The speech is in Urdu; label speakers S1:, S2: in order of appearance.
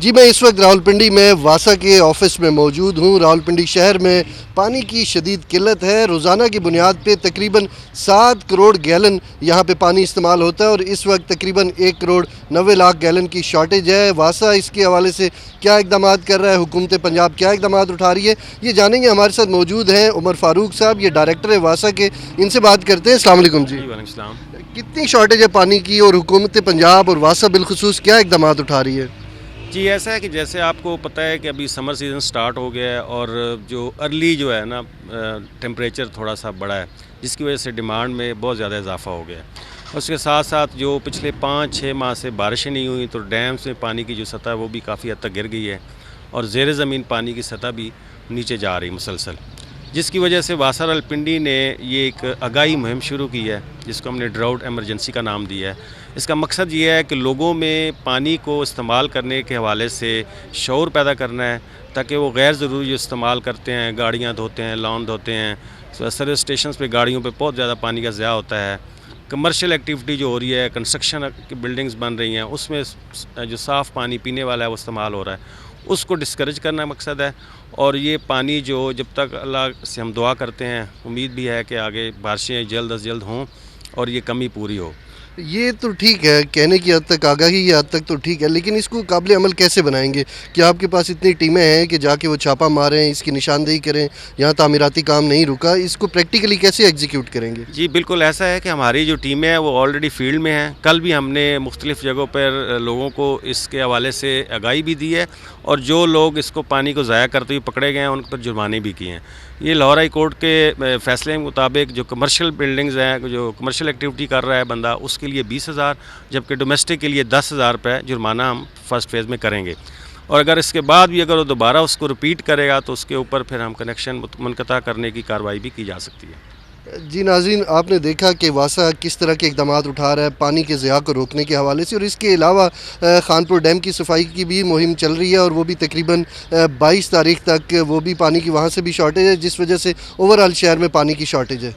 S1: جی میں اس وقت راولپنڈی میں واسا کے آفس میں موجود ہوں۔ راولپنڈی شہر میں پانی کی شدید قلت ہے۔ روزانہ کی بنیاد پہ تقریباً 7 کروڑ گیلن یہاں پہ پانی استعمال ہوتا ہے اور اس وقت تقریباً 1 کروڑ 90 لاکھ گیلن کی شارٹیج ہے۔ واسا اس کے حوالے سے کیا اقدامات کر رہا ہے، حکومت پنجاب کیا اقدامات اٹھا رہی ہے، یہ جانیں گے۔ ہمارے ساتھ موجود ہیں عمر فاروق صاحب، یہ ڈائریکٹر ہے واسا کے، ان سے بات کرتے ہیں۔ السلام علیکم جی۔
S2: وعلیکم السلام۔
S1: کتنی شارٹیج ہے پانی کی اور حکومت پنجاب اور واسا بالخصوص کیا اقدامات اٹھا رہی ہے؟
S2: جی ایسا ہے کہ جیسے آپ کو پتہ ہے کہ ابھی سمر سیزن سٹارٹ ہو گیا ہے اور جو ارلی جو ہے نا ٹیمپریچر تھوڑا سا بڑا ہے، جس کی وجہ سے ڈیمانڈ میں بہت زیادہ اضافہ ہو گیا ہے۔ اس کے ساتھ ساتھ جو پچھلے 5-6 ماہ سے بارشیں نہیں ہوئیں تو ڈیمز میں پانی کی جو سطح ہے وہ بھی کافی حد تک گر گئی ہے اور زیر زمین پانی کی سطح بھی نیچے جا رہی مسلسل، جس کی وجہ سے واسا راولپنڈی نے یہ ایک آگاہی مہم شروع کی ہے جس کو ہم نے ڈراؤٹ ایمرجنسی کا نام دیا ہے۔ اس کا مقصد یہ ہے کہ لوگوں میں پانی کو استعمال کرنے کے حوالے سے شعور پیدا کرنا ہے تاکہ وہ غیر ضروری جو استعمال کرتے ہیں، گاڑیاں دھوتے ہیں، لان دھوتے ہیں، سروس اسٹیشنز پہ گاڑیوں پہ بہت زیادہ پانی کا ضیاع ہوتا ہے، کمرشل ایکٹیویٹی جو ہو رہی ہے، کنسٹرکشن کی بلڈنگز بن رہی ہیں، اس میں جو صاف پانی پینے والا ہے وہ استعمال ہو رہا ہے، اس کو ڈسکریج کرنا مقصد ہے۔ اور یہ پانی جو جب تک اللہ سے ہم دعا کرتے ہیں، امید بھی ہے کہ آگے بارشیں جلد از جلد ہوں اور یہ کمی پوری ہو۔
S1: یہ تو ٹھیک ہے، کہنے کی حد تک، آگاہی کی حد تک تو ٹھیک ہے، لیکن اس کو قابل عمل کیسے بنائیں گے؟ کیا آپ کے پاس اتنی ٹیمیں ہیں کہ جا کے وہ چھاپا ماریں، اس کی نشاندہی کریں، یہاں تعمیراتی کام نہیں رکا، اس کو پریکٹیکلی کیسے ایگزیکیوٹ کریں گے؟
S2: جی بالکل ایسا ہے کہ ہماری جو ٹیمیں ہیں وہ آلریڈی فیلڈ میں ہیں۔ کل بھی ہم نے مختلف جگہوں پر لوگوں کو اس کے حوالے سے آگاہی بھی دی ہے اور جو لوگ اس کو پانی کو ضائع کرتے ہوئے پکڑے گئے ہیں ان پر جرمانے بھی کیے ہیں۔ یہ لاہور ہائی کورٹ کے فیصلے کے مطابق جو کمرشل بلڈنگز ہیں، جو کمرشل ایکٹیویٹی کر رہا ہے بندہ، اس کے لیے 20,000، جبکہ ڈومیسٹک کے لیے 10,000 روپے جرمانہ ہم فرسٹ فیز میں کریں گے، اور اگر اس کے بعد بھی اگر وہ دوبارہ اس کو رپیٹ کرے گا تو اس کے اوپر پھر ہم کنیکشن منقطع کرنے کی کارروائی بھی کی جا سکتی ہے۔
S1: جی ناظرین، آپ نے دیکھا کہ واسا کس طرح کے اقدامات اٹھا رہا ہے پانی کے ضیاع کو روکنے کے حوالے سے، اور اس کے علاوہ خانپور ڈیم کی صفائی کی بھی مہم چل رہی ہے اور وہ بھی تقریباً 22 تاریخ تک وہ بھی پانی کی وہاں سے بھی شارٹیج ہے، جس وجہ سے اوورآل شہر میں پانی کی شارٹیج ہے۔